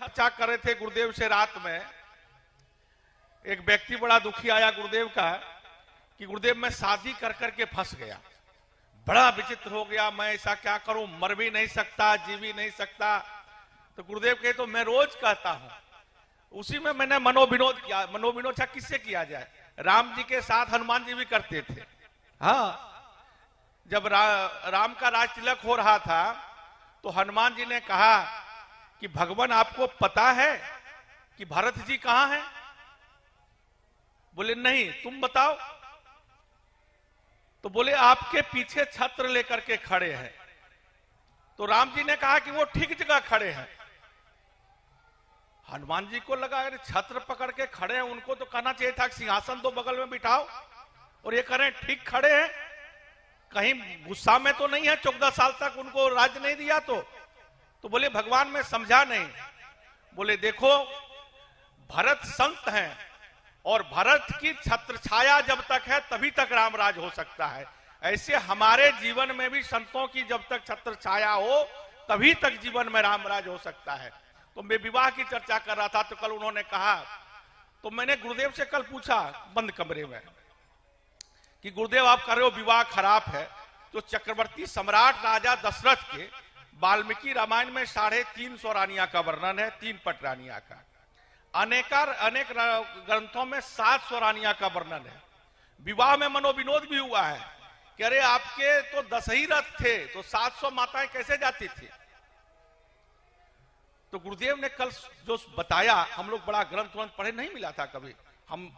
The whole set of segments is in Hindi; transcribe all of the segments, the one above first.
चर्चा कर रहे थे गुरुदेव से रात में, एक व्यक्ति बड़ा दुखी आया गुरुदेव का कि गुरुदेव मैं शादी कर करके फंस गया, बड़ा विचित्र हो गया, मैं ऐसा क्या करूं, मर भी नहीं सकता, जी भी नहीं सकता। तो गुरुदेव कहे तो मैं रोज कहता हूं। उसी में मैंने मनोविनोद किया। मनोविनोद अच्छा किससे किया जाए? राम जी के साथ हनुमान जी भी करते थे। हाँ, जब राम का राज तिलक हो रहा था तो हनुमान जी ने कहा कि भगवान आपको पता है कि भरत जी कहां हैं? बोले नहीं, तुम बताओ। तो बोले आपके पीछे छत्र लेकर के खड़े हैं। तो राम जी ने कहा कि वो ठीक जगह खड़े हैं। हनुमान जी को लगा अरे छत्र पकड़ के खड़े हैं, उनको तो कहना चाहिए था कि सिंहासन तो बगल में बिठाओ, और ये कह रहे हैं ठीक खड़े हैं, कहीं गुस्सा में तो नहीं है? 14 साल तक उनको राज्य नहीं दिया तो बोले भगवान मैं समझा नहीं। बोले देखो भरत संत हैं और भरत की छत्र छाया जब तक है तभी तक रामराज हो सकता है। ऐसे हमारे जीवन में भी संतों की जब तक छत्र छाया हो तभी तक जीवन में रामराज हो सकता है। तो मैं विवाह की चर्चा कर रहा था तो कल उन्होंने कहा, तो मैंने गुरुदेव से कल पूछा बंद कमरे में कि गुरुदेव आप कर रहे हो विवाह खराब है। तो चक्रवर्ती सम्राट राजा दशरथ के वाल्मीकि रामायण में 350 रानियां का वर्णन है, 3 पट रानियां का। अनेक ग्रंथों में 700 रानियां का वर्णन है। विवाह में मनोविनोद भी हुआ है कि अरे आपके तो 10 ही रथ थे तो 700 माताएं कैसे जाती थी? तो गुरुदेव ने कल जो बताया, हम लोग बड़ा ग्रंथ पढ़े नहीं मिला था कभी। हम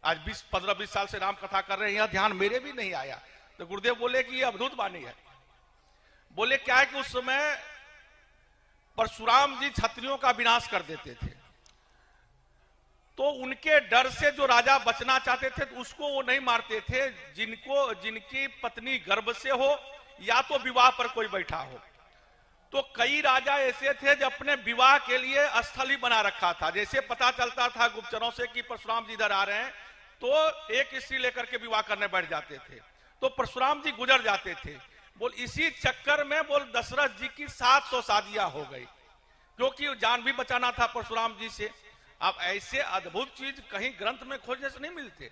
आज 15-20 साल से राम कथा कर रहे हैं, यह ध्यान मेरे भी नहीं आया। तो गुरुदेव बोले कि ये अद्भुत वाणी है। बोले क्या है कि उस समय परशुराम जी क्षत्रियों का विनाश कर देते थे, तो उनके डर से जो राजा बचना चाहते थे तो उसको वो नहीं मारते थे जिनकी पत्नी गर्भ से हो या तो विवाह पर कोई बैठा हो। तो कई राजा ऐसे थे जो अपने विवाह के लिए स्थल ही बना रखा था। जैसे पता चलता था गुप्तचरों से कि परशुराम जी इधर आ रहे हैं तो एक स्त्री लेकर के विवाह करने बैठ जाते थे, तो परशुराम जी गुजर जाते थे। बोल इसी चक्कर में बोल दशरथ जी की 700 शादियां हो गई, क्योंकि जान भी बचाना था परशुराम जी से। अब ऐसे अद्भुत चीज कहीं ग्रंथ में खोजने से नहीं मिलते।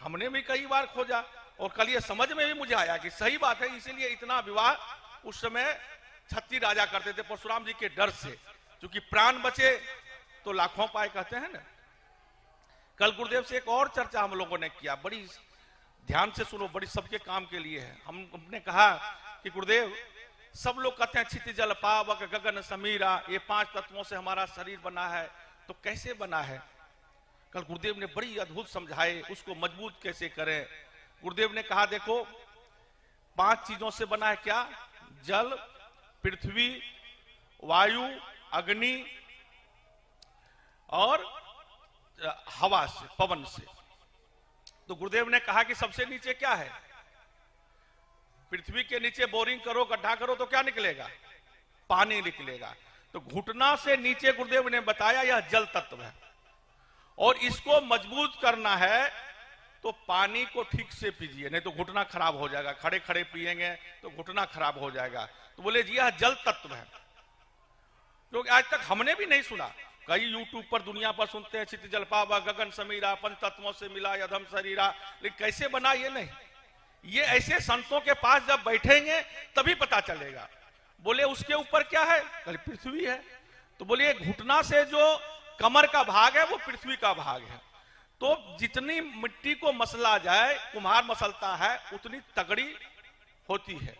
हमने भी कई बार खोजा और कल ये समझ में भी मुझे आया कि सही बात है। इसीलिए इतना विवाह उस समय 36 राजा करते थे परशुराम जी के डर से, क्योंकि प्राण बचे तो लाखों पाए कहते हैं ना। कल गुरुदेव से एक और चर्चा हम लोगों ने किया, बड़ी ध्यान से सुनो, बड़ी सबके काम के लिए है। हमने कहा कि गुरुदेव सब लोग कहते हैं क्षिति जल पावक गगन समीरा, ये 5 तत्वों से हमारा शरीर बना है, तो कैसे बना है? कल गुरुदेव ने बड़ी अद्भुत समझाए, उसको मजबूत कैसे करें। गुरुदेव ने कहा देखो 5 चीजों से बना है। क्या? जल, पृथ्वी, वायु, अग्नि और हवा से, पवन से। तो गुरुदेव ने कहा कि सबसे नीचे क्या है? पृथ्वी के नीचे बोरिंग करो, गड्ढा करो तो क्या निकलेगा? पानी निकलेगा। तो घुटना से नीचे गुरुदेव ने बताया यह जल तत्व है, और इसको मजबूत करना है तो पानी को ठीक से पीजिए, नहीं तो घुटना खराब हो जाएगा। खड़े खड़े पिएंगे तो घुटना खराब हो जाएगा। तो बोले जी यह जल तत्व है, क्योंकि आज तक हमने भी नहीं सुना। कई यूट्यूब पर दुनिया पर सुनते हैं क्षिति जल पावा गगन समीरा, 5 तत्वों से मिला यधम शरीरा, लेकिन कैसे बना ये नहीं। ये ऐसे संतों के पास जब बैठेंगे तभी पता चलेगा। बोले उसके ऊपर क्या है? कल पृथ्वी है। तो बोले घुटना से जो कमर का भाग है वो पृथ्वी का भाग है। तो जितनी मिट्टी को मसला जाए, कुम्हार मसलता है, उतनी तगड़ी होती है,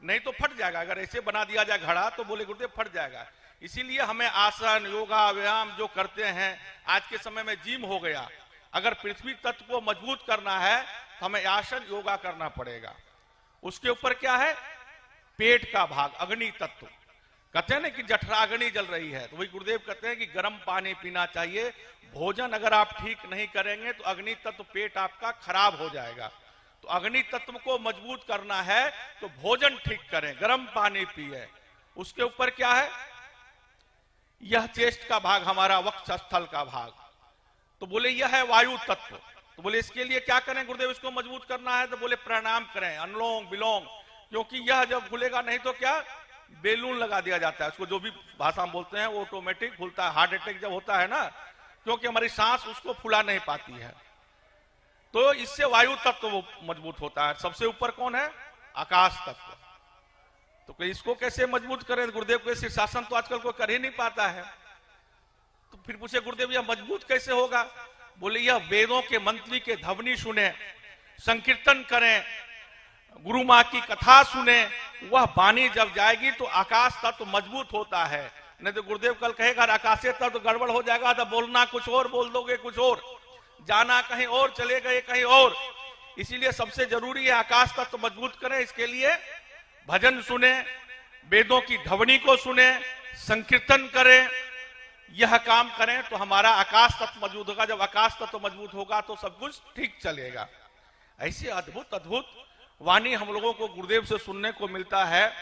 नहीं तो फट जाएगा। अगर ऐसे बना दिया जाए घड़ा तो बोले गुरुदेव फट जाएगा। इसीलिए हमें आसन, योगा, व्यायाम जो करते हैं, आज के समय में जिम हो गया। अगर पृथ्वी तत्व को मजबूत करना है तो हमें आसन, योगा करना पड़ेगा। उसके ऊपर क्या है? पेट का भाग, अग्नि तत्व। कहते हैं ना कि जठराग्नि जल रही है, तो वही गुरुदेव कहते हैं कि गर्म पानी पीना चाहिए। भोजन अगर आप ठीक नहीं करेंगे तो अग्नि तत्व पेट आपका खराब हो जाएगा। तो अग्नि तत्व को मजबूत करना है तो भोजन ठीक करें, गर्म पानी पिए। उसके ऊपर क्या है? यह चेस्ट का भाग, हमारा वक्षस्थल का भाग। तो बोले यह है वायु तत्व। तो बोले इसके लिए क्या करें गुरुदेव, इसको मजबूत करना है? तो बोले प्राणायाम करें, अनुलोम विलोम, क्योंकि यह जब खुलेगा नहीं तो क्या बेलून लगा दिया जाता है, उसको जो भी भाषा में बोलते हैं वो ऑटोमेटिक फूलता है। हार्ट अटैक जब होता है ना, क्योंकि हमारी सांस उसको फुला नहीं पाती है, तो इससे वायु तत्व वो मजबूत होता है। सबसे ऊपर कौन है? आकाश तत्व। तो इसको कैसे मजबूत करें? गुरुदेव के शीर्षासन तो आजकल कोई कर ही नहीं पाता है। तो फिर पूछे गुरुदेव यह मजबूत कैसे होगा? बोले यह वेदों के मंत्री के ध्वनि सुने, संकीर्तन करें, गुरु माँ की कथा सुने, वह वाणी जब जाएगी तो आकाश तत्व मजबूत होता है। नहीं तो गुरुदेव कल कहेगा आकाशीय तत्व गड़बड़ हो जाएगा, तो बोलना कुछ और, बोल दोगे कुछ और, जाना कहीं और, चले गए कहीं और। इसीलिए सबसे जरूरी है आकाश तत्व मजबूत करें। इसके लिए भजन सुने, वेदों की ध्वनि को सुने, संकीर्तन करें, यह काम करें तो हमारा आकाश तत्व मजबूत होगा। जब आकाश तत्व मजबूत होगा तो सब कुछ ठीक चलेगा। ऐसी अद्भुत अद्भुत वाणी हम लोगों को गुरुदेव से सुनने को मिलता है,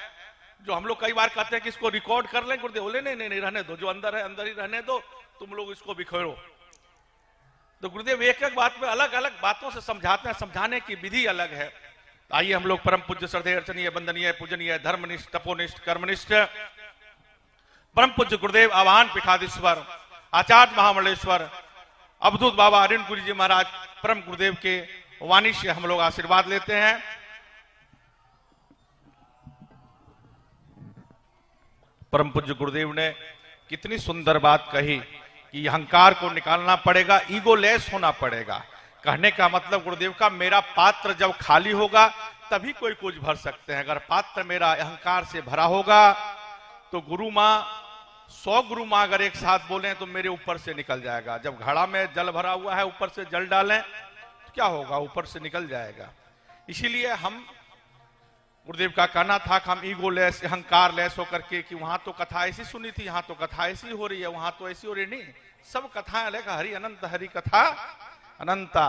जो हम लोग कई बार कहते हैं कि इसको रिकॉर्ड कर लें। गुरुदेव बोले नहीं नहीं नहीं, रहने दो, जो अंदर है अंदर ही रहने दो, तुम लोग इसको बिखेरो। तो गुरुदेव एक एक बात में अलग अलग बातों से समझाते हैं, समझाने की विधि अलग है। आइए हम लोग परम पूज्य श्रद्धेय अर्चनीय वंदनीय पूजनीय धर्मनिष्ठ तपोनिष्ठ कर्मनिष्ठ परम पूज्य गुरुदेव आवाहन पीठाधीश्वर आचार्य महामंडलेश्वर अवधूत बाबा अरुण गुरु जी महाराज परम गुरुदेव के वाणी से हम लोग आशीर्वाद लेते हैं। परम पूज्य गुरुदेव ने कितनी सुंदर बात कही कि अहंकार को निकालना पड़ेगा, ईगो लेस होना पड़ेगा। कहने का मतलब गुरुदेव का, मेरा पात्र जब खाली होगा तभी कोई कुछ भर सकते हैं। अगर पात्र मेरा अहंकार से भरा होगा तो गुरु माँ 100 गुरु माँ अगर एक साथ बोले तो मेरे ऊपर से निकल जाएगा। जब घड़ा में जल भरा हुआ है, ऊपर से जल डालें तो क्या होगा? ऊपर से निकल जाएगा। इसीलिए हम, गुरुदेव का कहना था कि हम ईगो लेस, अहंकार लेस होकर के, कि वहां तो कथा ऐसी सुनी थी, यहाँ तो कथा ऐसी हो रही है, वहां तो ऐसी हो रही नहीं, सब कथाएं अलग, हरि अनंत हरि कथा अनंता।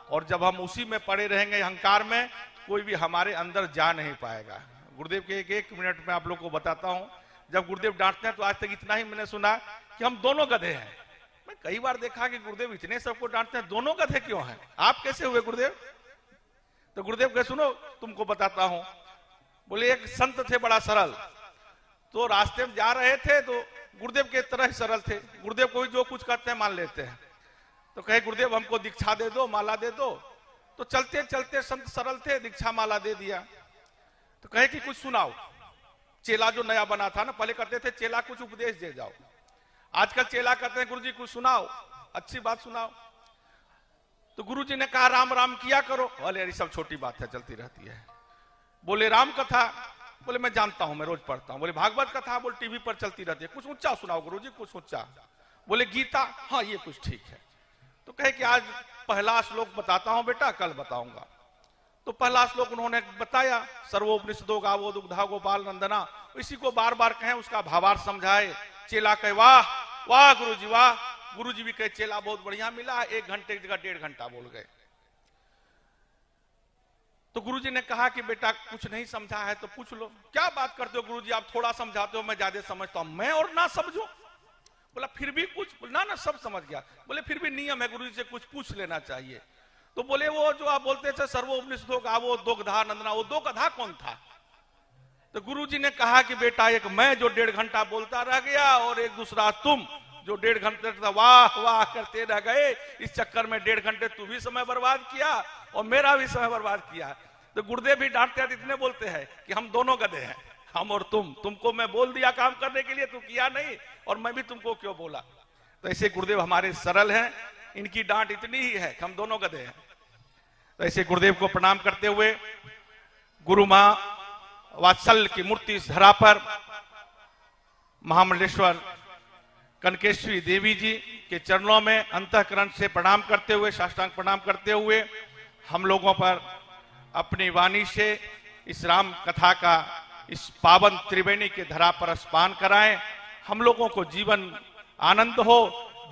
और जब हम उसी में पड़े रहेंगे अहंकार में, कोई भी हमारे अंदर जा नहीं पाएगा। गुरुदेव के एक मिनट में आप लोग को बताता हूं, जब गुरुदेव डांटते हैं तो आज तक इतना ही मैंने सुना कि हम दोनों गधे हैं। मैं कई बार देखा कि गुरुदेव इतने सबको डांटते हैं, दोनों गधे क्यों हैं? आप कैसे हुए गुरुदेव? तो गुरुदेव कहे सुनो तुमको बताता हूं। बोले एक संत थे बड़ा सरल, तो रास्ते में जा रहे थे तो गुरुदेव के तरह ही सरल थे। गुरुदेव कोई जो कुछ कहते हैं मान लेते हैं। तो कहे गुरुदेव हमको दीक्षा दे दो, माला दे दो। तो चलते चलते संत सरल थे, दीक्षा माला दे दिया। तो कहे कि कुछ सुनाओ। चेला जो नया बना था ना, पहले कहते थे चेला कुछ उपदेश दे जाओ, आजकल चेला कहते हैं गुरुजी कुछ सुनाओ, अच्छी बात सुनाओ। तो गुरुजी ने कहा राम राम किया करो। बोले अरे सब छोटी बात है, चलती रहती है। बोले राम कथा, बोले मैं जानता हूं, मैं रोज पढ़ता हूं। बोले भागवत कथा, बोले टीवी पर चलती रहती है, कुछ ऊंचा सुनाओ गुरुजी, कुछ ऊंचा। बोले गीता, हाँ ये कुछ ठीक है। तो कहे कि आज पहला श्लोक बताता हूं बेटा, कल बताऊंगा। तो पहला श्लोक उन्होंने बताया, सर्वोपनिषदो गावो दुग्धा गोपाल नंदना। इसी को बार बार कहें, उसका भावार्थ समझाए। चेला कहे वाह वाह गुरुजी वाह। गुरुजी भी कहे चेला बहुत बढ़िया मिला, 1 घंटे की जगह 1.5 घंटा बोल गए। तो गुरुजी ने कहा कि बेटा कुछ नहीं समझा है तो पूछ लो। क्या बात करते हो गुरुजी, आप थोड़ा समझाते हो, मैं ज्यादा समझता हूं। मैं और ना समझू? बोला फिर भी कुछ, ना ना सब समझ गया। बोले फिर भी नियम है गुरुजी से कुछ पूछ लेना चाहिए। तो बोले वो जो आप बोलते थे सर्वोपनिषदो गावो दुग्धा नंदना, वो 2 गधा कौन था? तो गुरुजी ने कहा कि बेटा एक मैं जो 1.5 घंटा बोलता रह गया, और एक दूसरा तुम जो 1.5 घंटे वाह वाह करते रह गए। इस चक्कर में 1.5 घंटे तू भी समय बर्बाद किया और मेरा भी समय बर्बाद किया। तो गुरुदेव भी डांटते हैं, इतने बोलते हैं कि हम दोनों गधे हैं, हम और तुम। तुमको मैं बोल दिया काम करने के लिए, तू किया नहीं, और मैं भी तुमको क्यों बोला। तो ऐसे गुरुदेव हमारे सरल हैं, इनकी डांट इतनी ही है कि हम दोनों गधे हैं। तो ऐसे गुरुदेव को प्रणाम करते हुए, गुरु मां वात्सल्य की मूर्ति इस धरा पर महामंडलेश्वर कनकेश्वरी देवी जी के चरणों में अंतःकरण से प्रणाम करते हुए, साष्टांग प्रणाम करते हुए, हम लोगों पर अपनी वाणी से इस राम कथा का इस पावन त्रिवेणी के धरा पर स्नान कराएं। हम लोगों को जीवन आनंद हो,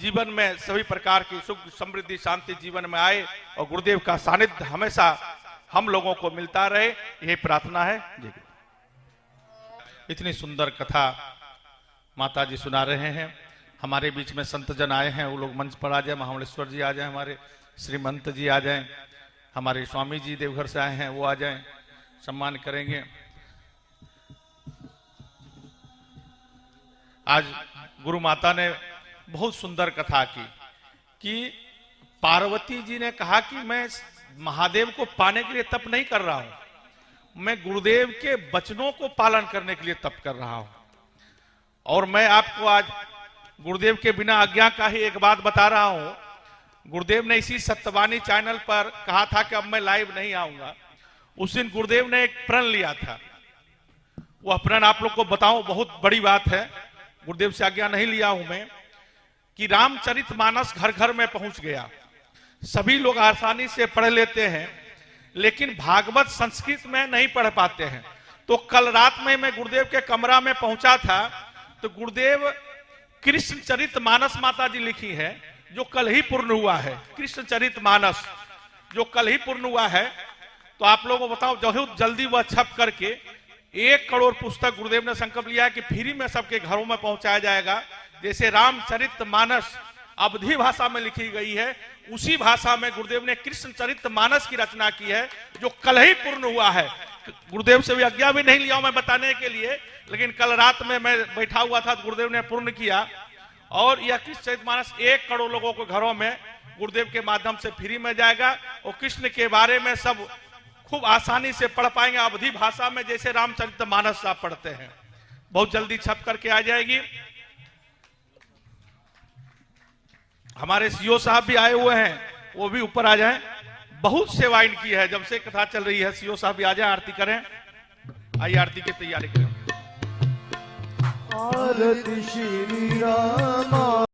जीवन में सभी प्रकार की सुख समृद्धि शांति जीवन में आए, और गुरुदेव का सानिध्य हमेशा हम लोगों को मिलता रहे, यही प्रार्थना है। जी। इतनी सुंदर कथा माता जी सुना रहे हैं। हमारे बीच में संत जन आए हैं, वो लोग मंच पर आ जाए। महामंडलेश्वर जी आ जाए, हमारे श्रीमंत जी आ जाएं, हमारे स्वामी जी देवघर से आए हैं वो आ जाएं, सम्मान करेंगे। आज गुरु माता ने बहुत सुंदर कथा की कि पार्वती जी ने कहा कि मैं महादेव को पाने के लिए तप नहीं कर रहा हूं, मैं गुरुदेव के वचनों को पालन करने के लिए तप कर रहा हूं। और मैं आपको आज गुरुदेव के बिना आज्ञा का ही एक बात बता रहा हूं। गुरुदेव ने इसी सत्यवाणी चैनल पर कहा था कि अब मैं लाइव नहीं आऊंगा। उस दिन गुरुदेव ने एक प्रण लिया था, वह प्रण आप लोग को बताऊं, बहुत बड़ी बात है, गुरुदेव से आज्ञा नहीं लिया हूं मैं, कि रामचरितमानस घर घर में पहुंच गया। सभी लोग आसानी से पढ़ लेते हैं, लेकिन भागवत संस्कृत में नहीं पढ़ पाते हैं। तो कल रात में मैं गुरुदेव के कमरा में पहुंचा था, तो गुरुदेव कृष्णचरितमानस माता जी लिखी है, जो कल ही पूर्ण हुआ है। कृष्णचरितमानस जो कल ही पूर्ण हुआ है, तो आप लोगों को बताओ, बहुत जल्दी वह छप करके 1 करोड़ पुस्तक गुरुदेव ने संकल्प लिया कि फ्री में सबके घरों में पहुंचाया जाएगा। जैसे रामचरितमानस अवधी भाषा में लिखी गई है, उसी भाषा में गुरुदेव ने कृष्णचरितमानस की रचना की है, जो कल ही पूर्ण हुआ है। गुरुदेव से भी आज्ञा भी नहीं लिया मैं बताने के लिए, लेकिन कल रात में मैं बैठा हुआ था, गुरुदेव ने पूर्ण किया। और यह कृष्णचरितमानस 1 करोड़ लोगों के घरों में गुरुदेव के माध्यम से फ्री में जाएगा, और कृष्ण के बारे में सब खूब आसानी से पढ़ पाएंगे, अवधी भाषा में, जैसे रामचरितमानस आप पढ़ते हैं। बहुत जल्दी छप करके आ जाएगी। हमारे सीओ साहब भी आए हुए हैं, वो भी ऊपर आ जाएं। बहुत सेवा इनकी है, जब से कथा चल रही है। सीओ साहब भी आ जाएं, आरती करें। आइए आरती की तैयारी करें। आरती श्री राम।